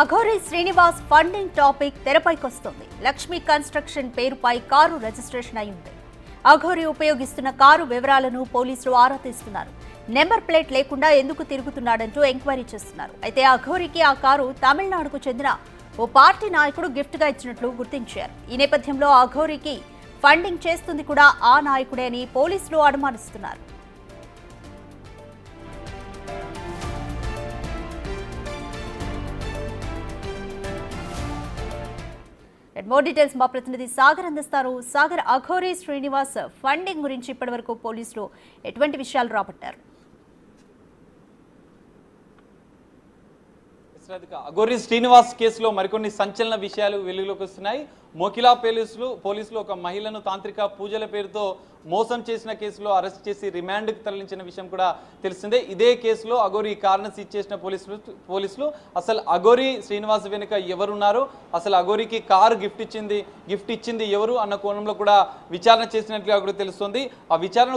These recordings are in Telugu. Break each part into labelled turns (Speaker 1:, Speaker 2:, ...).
Speaker 1: అఘోరి శ్రీనివాస్ ఫండింగ్ టాపిక్ తెరపైకొస్తుంది. లక్ష్మీ కన్స్ట్రక్షన్ పేరుపై కారు రిజిస్ట్రేషన్ అయింది. అఘోరి ఉపయోగిస్తున్న కారు వివరాలను పోలీసులు ఆరా తీస్తున్నారు. నెంబర్ ప్లేట్ లేకుండా ఎందుకు తిరుగుతున్నాడంటూ ఎంక్వైరీ చేస్తున్నారు. అయితే అఘోరికి ఆ కారు తమిళనాడుకు చెందిన ఓ పార్టీ నాయకుడు గిఫ్ట్ గా ఇచ్చినట్లు గుర్తించారు. ఈ నేపథ్యంలో అఘోరికి ఫండింగ్ చేస్తుంది కూడా ఆ నాయకుడే అని పోలీసులు అనుమానిస్తున్నారు. మోర్ డీటెయిల్స్ మా ప్రతినిధి సాగర్ అందిస్తారు. సాగర్, అఘోరి శ్రీనివాస్ ఫండింగ్ గురించి ఇప్పటివరకు పోలీసులు ఎటువంటి విషయాలు రాబట్టారు?
Speaker 2: అఘోరి శ్రీనివాస్ కేసులో మరికొన్ని సంచలన విషయాలు వెలుగులోకి వస్తున్నాయి. మోకిలా పోలీసులు ఒక మహిళను తాంత్రిక పూజల పేరుతో మోసం చేసిన కేసులో అరెస్ట్ చేసి రిమాండ్కి తరలించిన విషయం కూడా తెలిసిందే. ఇదే కేసులో అఘోరి కారును సీజ్ చేసిన పోలీసులు అసలు అఘోరి శ్రీనివాస్ వెనుక ఎవరున్నారు, అసలు అఘోరికి కారు గిఫ్ట్ ఇచ్చింది ఎవరు అన్న కోణంలో కూడా విచారణ చేసినట్లుగా కూడా తెలుస్తుంది. ఆ విచారణ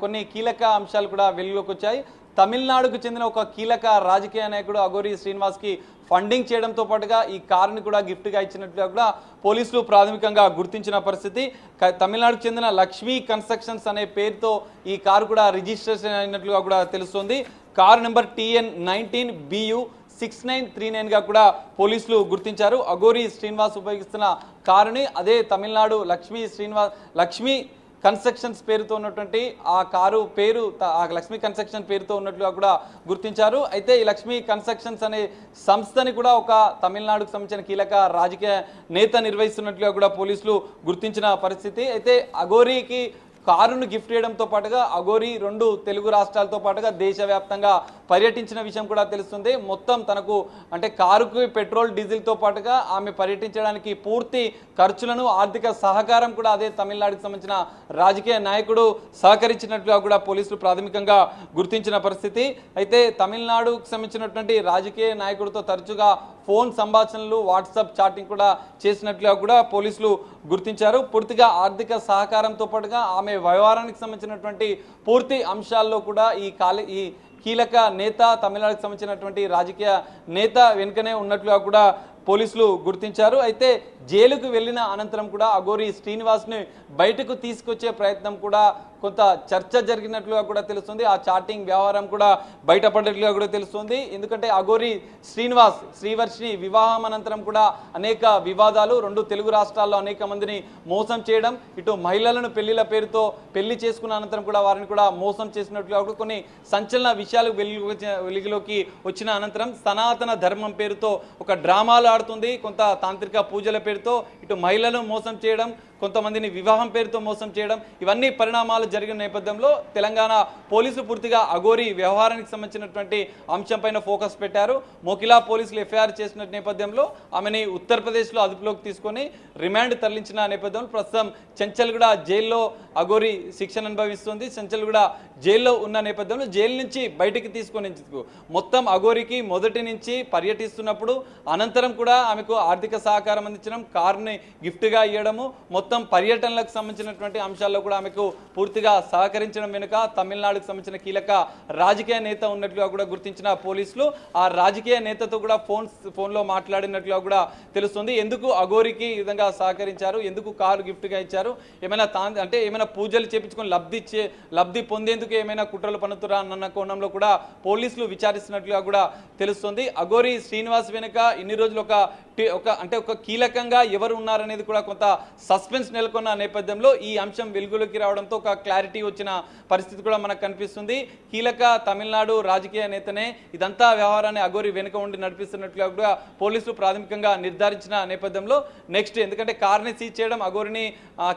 Speaker 2: కొన్ని కీలక అంశాలు కూడా వెలుగులోకి వచ్చాయి. తమిళనాడుకు చెందిన ఒక కీలక రాజకీయ నాయకుడు అఘోరి శ్రీనివాస్కి ఫండింగ్ చేయడంతో పాటుగా ఈ కారుని కూడా గిఫ్ట్గా ఇచ్చినట్లుగా కూడా పోలీసులు ప్రాథమికంగా గుర్తించిన పరిస్థితి. తమిళనాడుకు చెందిన లక్ష్మీ కన్స్ట్రక్షన్స్ అనే పేరుతో ఈ కారు కూడా రిజిస్ట్రేషన్ అయినట్లుగా కూడా తెలుస్తుంది. కారు నెంబర్ TN19BU 6939గా పోలీసులు గుర్తించారు. అఘోరి శ్రీనివాస్ ఉపయోగిస్తున్న కారుని అదే తమిళనాడు లక్ష్మీ కన్స్ట్రక్షన్స్ పేరుతో ఉన్నటువంటి ఆ కారు పేరు లక్ష్మీ కన్స్ట్రక్షన్ పేరుతో ఉన్నట్లుగా కూడా గుర్తించారు. అయితే ఈ లక్ష్మీ కన్స్ట్రక్షన్స్ అనే సంస్థని కూడా ఒక తమిళనాడుకు సంబంధించిన కీలక రాజకీయ నేత నిర్వహిస్తున్నట్లుగా కూడా పోలీసులు గుర్తించిన పరిస్థితి. అయితే అఘోరికి కారును గిఫ్ట్ చేయడంతో పాటుగా అఘోరి 2 తెలుగు రాష్ట్రాలతో పాటుగా దేశవ్యాప్తంగా పర్యటించిన విషయం కూడా తెలుస్తుంది. మొత్తం తనకు అంటే కారుకు పెట్రోల్ డీజిల్తో పాటుగా ఆమె పర్యటించడానికి పూర్తి ఖర్చులను ఆర్థిక సహకారం కూడా అదే తమిళనాడుకు సంబంధించిన రాజకీయ నాయకుడు సహకరించినట్లుగా కూడా పోలీసులు ప్రాథమికంగా గుర్తించిన పరిస్థితి. అయితే తమిళనాడుకు సంబంధించినటువంటి రాజకీయ నాయకుడితో తరచుగా ఫోన్ సంభాషణలు, వాట్సాప్ చాటింగ్ కూడా చేసినట్లుగా కూడా పోలీసులు గుర్తించారు. పూర్తిగా ఆర్థిక సహకారంతో పాటుగా ఆమె వ్యవహారానికి సంబంధించినటువంటి పూర్తి అంశాల్లో కూడా ఈ కీలక నేత, తమిళనాడుకు సంబంధించినటువంటి రాజకీయ నేత వెనుకనే ఉన్నట్లుగా కూడా పోలీసులు గుర్తించారు. అయితే జైలుకు వెళ్ళిన అనంతరం కూడా అఘోరి శ్రీనివాస్ని బయటకు తీసుకొచ్చే ప్రయత్నం కూడా కొంత చర్చ జరిగినట్లుగా కూడా తెలుస్తుంది. ఆ చాటింగ్ వ్యవహారం కూడా బయటపడినట్లుగా కూడా తెలుస్తుంది. ఎందుకంటే అఘోరి శ్రీనివాస్ శ్రీవర్షిని వివాహం అనంతరం కూడా అనేక వివాదాలు, 2 తెలుగు రాష్ట్రాల్లో అనేక మందిని మోసం చేయడం, ఇటు మహిళలను పెళ్లిల పేరుతో పెళ్లి చేసుకున్న అనంతరం కూడా వారిని కూడా మోసం చేసినట్లుగా కూడా కొన్ని సంచలన విషయాలు వెలుగులోకి వచ్చిన అనంతరం సనాతన ధర్మం పేరుతో ఒక డ్రామాలు ఆడుతుంది. కొంత తాంత్రిక పూజల పేరుతో ఇటు మహిళలను మోసం చేయడం, కొంతమందిని వివాహం పేరుతో మోసం చేయడం, ఇవన్నీ పరిణామాలు జరిగిన నేపథ్యంలో తెలంగాణ పోలీసులు పూర్తిగా అఘోరి వ్యవహారానికి సంబంధించినటువంటి అంశంపైన ఫోకస్ పెట్టారు. మోకిలా పోలీసులు FIR చేసిన నేపథ్యంలో ఆమెని ఉత్తరప్రదేశ్లో అదుపులోకి తీసుకొని రిమాండ్ తరలించిన నేపథ్యంలో ప్రస్తుతం చెంచల్గూడ జైల్లో అఘోరి శిక్షణ అనుభవిస్తుంది. చెంచల్గూడ జైల్లో ఉన్న నేపథ్యంలో జైలు నుంచి బయటికి తీసుకొని మొత్తం అఘోరికి మొదటి నుంచి పర్యటిస్తున్నప్పుడు అనంతరం కూడా ఆమెకు ఆర్థిక సహకారం అందించడం, కారుని గిఫ్ట్గా ఇవ్వడము, మొత్తం పర్యటనలకు సంబంధించినటువంటి అంశాల్లో కూడా ఆమెకు పూర్తిగా సహకరించడం వెనుక తమిళనాడుకు సంబంధించిన కీలక రాజకీయ నేత ఉన్నట్లుగా కూడా గుర్తించిన పోలీసులు ఆ రాజకీయ నేతతో కూడా ఫోన్లో మాట్లాడినట్లుగా కూడా తెలుస్తుంది. ఎందుకు అఘోరికి ఈ విధంగా సహకరించారు, ఎందుకు కారు గిఫ్ట్గా ఇచ్చారు, ఏమైనా పూజలు చేపించుకొని లబ్ధి పొందేందుకు ఏమైనా కుట్రలు పన్నుతురా అన్న కోణంలో కూడా పోలీసులు విచారిస్తున్నట్లుగా కూడా తెలుస్తుంది. అఘోరి శ్రీనివాస్ వెనుక ఇన్ని రోజులు ఒక కీలకంగా ఎవరు ఉన్నారనేది కూడా కొంత సస్పెన్స్ నెలకొన్న నేపథ్యంలో ఈ అంశం వెలుగులోకి రావడంతో ఒక క్లారిటీ వచ్చిన పరిస్థితి కూడా మనకు కనిపిస్తుంది. కీలక తమిళనాడు రాజకీయ నేతనే ఇదంతా వ్యవహారాన్ని అఘోరి వెనుక ఉండి నడిపిస్తున్నట్లుగా కూడా పోలీసులు ప్రాథమికంగా నిర్ధారించిన నేపథ్యంలో నెక్స్ట్ ఎందుకంటే కార్ని సీజ్ చేయడం, అఘోరిని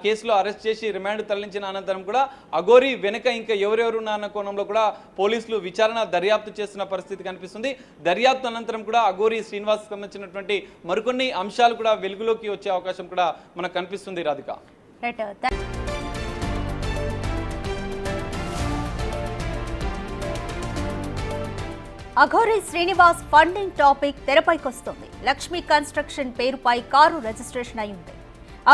Speaker 2: కేసులో అరెస్ట్ చేసి రిమాండ్ తరలించిన అనంతరం కూడా అఘోరి వెనుక ఇంకా ఎవరెవరు ఉన్న కోణంలో కూడా పోలీసులు దర్యాప్తు చేస్తున్న పరిస్థితి కనిపిస్తుంది. దర్యాప్తు అనంతరం కూడా అఘోరి శ్రీనివాస్ సంబంధించినటువంటి మరికొన్ని అంశాలు కూడా వెలుగులోకి వచ్చే అవకాశం కూడా మనకు కనిపిస్తుంది. రాధిక,
Speaker 1: అఘోరి శ్రీనివాస్ ఫండింగ్ టాపిక్ తెరపైకొస్తుంది. లక్ష్మీ కన్స్ట్రక్షన్ పేరుపై కారు రిజిస్ట్రేషన్ అయింది.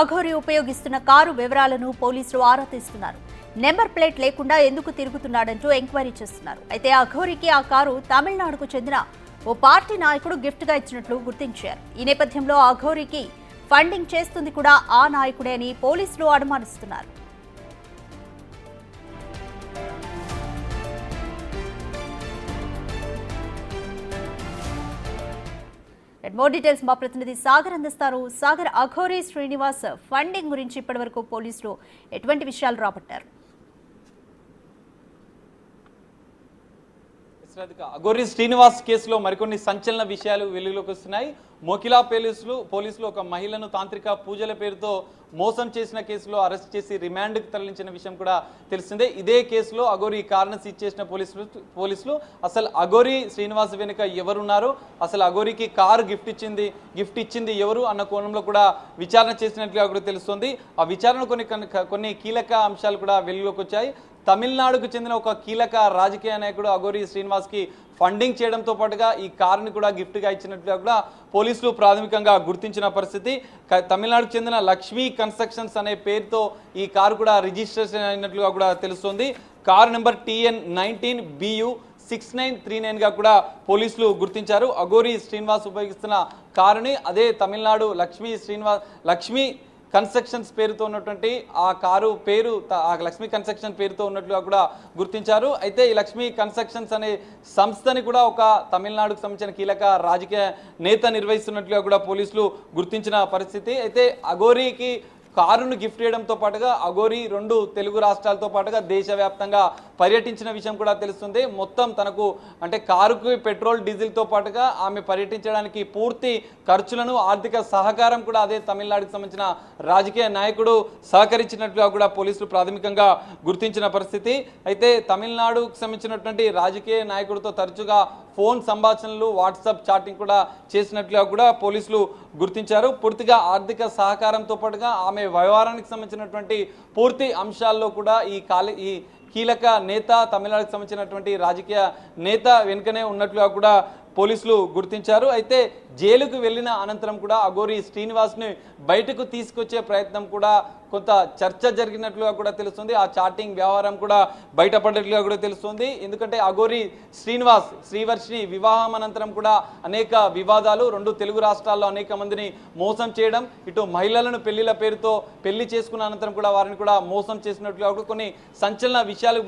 Speaker 1: అఘోరి ఉపయోగిస్తున్న కారు వివరాలను పోలీసులు ఆరా తీస్తున్నారు. నెంబర్ ప్లేట్ లేకుండా ఎందుకు తిరుగుతున్నాడంటూ ఎంక్వైరీ చేస్తున్నారు. అయితే అఘోరికి ఆ కారు తమిళనాడుకు చెందిన ఓ పార్టీ నాయకుడు గిఫ్ట్గా ఇచ్చినట్లు గుర్తించారు. ఈ నేపథ్యంలో అఘోరీకి ఫండింగ్ చేస్తుంది కూడా ఆ నాయకుడే అని పోలీసులు అనుమానిస్తున్నారు. మోర్ డీటెయిల్స్ మా ప్రతినిధి సాగర్ అందిస్తారు. సాగర్, అఘోరీ శ్రీనివాస్ ఫండింగ్ గురించి ఇప్పటివరకు పోలీసులు ఎటువంటి విషయాలు రాబట్టారు?
Speaker 2: అఘోరీ శ్రీనివాస్ కేసులో మరికొన్ని సంచలన విషయాలు వెలుగులోకి వస్తున్నాయి. మోకిలా పోలీసులు ఒక మహిళను తాంత్రిక పూజల పేరుతో మోసం చేసిన కేసులో అరెస్ట్ చేసి రిమాండ్కి తరలించిన విషయం కూడా తెలిసిందే. ఇదే కేసులో అఘోరీ కారును సీజ్ చేసిన పోలీసులు అసలు అఘోరీ శ్రీనివాస్ వెనుక ఎవరున్నారు, అసలు అఘోరీకి కారు గిఫ్ట్ ఇచ్చింది ఎవరు అన్న కోణంలో కూడా విచారణ చేసినట్లుగా కూడా తెలుస్తుంది. ఆ విచారణ కొన్ని కీలక అంశాలు కూడా వెలుగులోకి వచ్చాయి. తమిళనాడుకు చెందిన ఒక కీలక రాజకీయ నాయకుడు అఘోరీ శ్రీనివాస్కి ఫండింగ్ చేయడంతో పాటుగా ఈ కారుని కూడా గిఫ్ట్గా ఇచ్చినట్లుగా కూడా పోలీసులు ప్రాథమికంగా గుర్తించిన పరిస్థితి. తమిళనాడుకు చెందిన లక్ష్మీ కన్స్ట్రక్షన్స్ అనే పేరుతో ఈ కారు కూడా రిజిస్ట్రేషన్ అయినట్లుగా కూడా తెలుస్తుంది. కారు నెంబర్ TN19BU 6939గా పోలీసులు గుర్తించారు. అఘోరీ శ్రీనివాస్ ఉపయోగిస్తున్న కారుని అదే తమిళనాడు లక్ష్మీ కన్స్ట్రక్షన్స్ పేరుతో ఉన్నటువంటి ఆ కారు పేరు లక్ష్మీ కన్స్ట్రక్షన్ పేరుతో ఉన్నట్లుగా కూడా గుర్తించారు. అయితే ఈ లక్ష్మీ కన్స్ట్రక్షన్స్ అనే సంస్థని కూడా ఒక తమిళనాడుకు సంబంధించిన కీలక రాజకీయ నేత నిర్వహిస్తున్నట్లుగా కూడా పోలీసులు గుర్తించిన పరిస్థితి. అయితే అఘోరీకి కారును గిఫ్ట్ చేయడంతో పాటుగా అఘోరీ 2 తెలుగు రాష్ట్రాలతో పాటుగా దేశవ్యాప్తంగా పర్యటించిన విషయం కూడా తెలుస్తుంది. మొత్తం తనకు అంటే కారుకు పెట్రోల్ డీజిల్తో పాటుగా ఆమె పర్యటించడానికి పూర్తి ఖర్చులను ఆర్థిక సహకారం కూడా అదే తమిళనాడుకు సంబంధించిన రాజకీయ నాయకుడు సహకరించినట్లుగా కూడా పోలీసులు ప్రాథమికంగా గుర్తించిన పరిస్థితి. అయితే తమిళనాడుకు సంబంధించినటువంటి రాజకీయ నాయకుడితో తరచుగా ఫోన్ సంభాషణలు, వాట్సాప్ చాటింగ్ కూడా చేసినట్లుగా కూడా పోలీసులు గుర్తించారు. పూర్తిగా ఆర్థిక సహకారంతో పాటుగా ఆమె వ్యవహారానికి సంబంధించినటువంటి పూర్తి అంశాల్లో కూడా ఈ కీలక నేత, తమిళనాడుకు సంబంధించినటువంటి రాజకీయ నేత వెనుకనే ఉన్నట్లుగా కూడా పోలీసులు గుర్తించారు. అయితే జైలుకు వెళ్ళిన అనంతరం కూడా అఘోరీ శ్రీనివాస్ని బయటకు తీసుకొచ్చే ప్రయత్నం కూడా కొంత చర్చ జరిగినట్లుగా కూడా తెలుస్తుంది. ఆ చాటింగ్ వ్యవహారం కూడా బయటపడినట్లుగా కూడా తెలుస్తుంది. ఎందుకంటే అఘోరీ శ్రీవర్షిని వివాహం అనంతరం కూడా అనేక వివాదాలు, 2 తెలుగు రాష్ట్రాల్లో అనేక మందిని మోసం చేయడం, ఇటు మహిళలను పెళ్లి చేసుకున్న అనంతరం కూడా వారిని కూడా మోసం చేసినట్లుగా కూడా కొన్ని సంచలన విషయాలు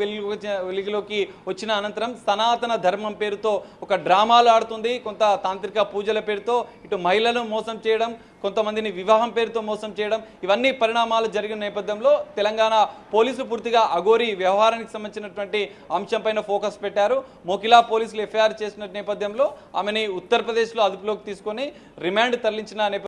Speaker 2: వెలుగులోకి వచ్చిన అనంతరం సనాతన ధర్మం పేరుతో ఒక డ్రామాలు ఆడుతుంది. కొంత తాంత్రిక పూజల పేరుతో ఇటు మహిళలను మోసం చేయడం, కొంతమందిని వివాహం పేరుతో మోసం చేయడం, ఇవన్నీ పరిణామాలు జరిగిన నేపథ్యంలో తెలంగాణ పోలీసులు పూర్తిగా అఘోరీ వ్యవహారానికి సంబంధించినటువంటి అంశంపైన ఫోకస్ పెట్టారు. మోకిలా పోలీసులు FIR చేసిన నేపథ్యంలో ఆమెని ఉత్తరప్రదేశ్లో అదుపులోకి తీసుకొని రిమాండ్ తరలించిన